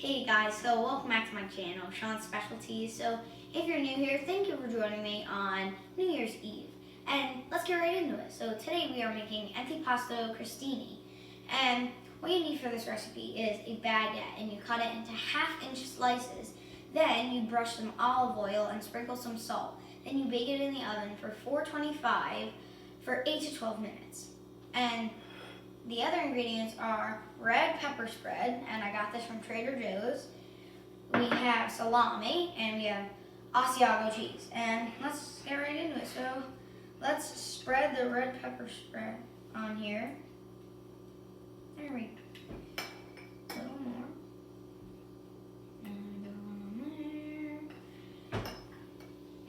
Hey guys, so welcome back to my channel, Sean's Specialties. So if you're new here, thank you for joining me on New Year's Eve. And let's get right into it. So today we are making Antipasto Crostini. And what you need for this recipe is a baguette, and you cut it into half-inch slices. Then you brush some olive oil and sprinkle some salt. Then you bake it in the oven for 425 for 8 to 12 minutes. And the other ingredients are red pepper spread, and I got this from Trader Joe's. We have salami, and we have Asiago cheese. And let's get right into it. So let's spread the red pepper spread on here. There we go. A little more. And another one on there.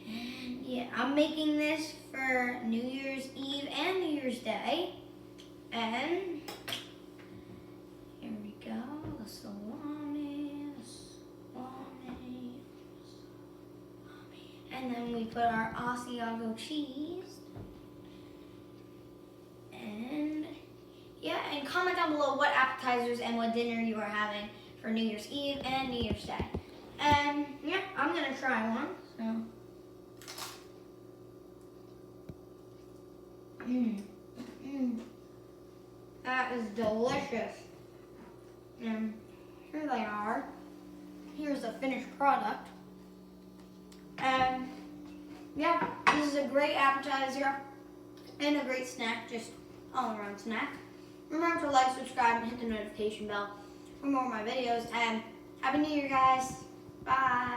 And yeah, I'm making this for New Year's Eve and New Year's Day. And here we go, the salami. And then we put our Asiago cheese. And yeah, and comment down below what appetizers and what dinner you are having for New Year's Eve and New Year's Day. And yeah, I'm gonna try one. That is delicious. And here they are. Here's the finished product. And yeah, this is a great appetizer and a great snack, just all around snack. Remember to like, subscribe, and hit the notification bell for more of my videos. And Happy New Year, guys. Bye.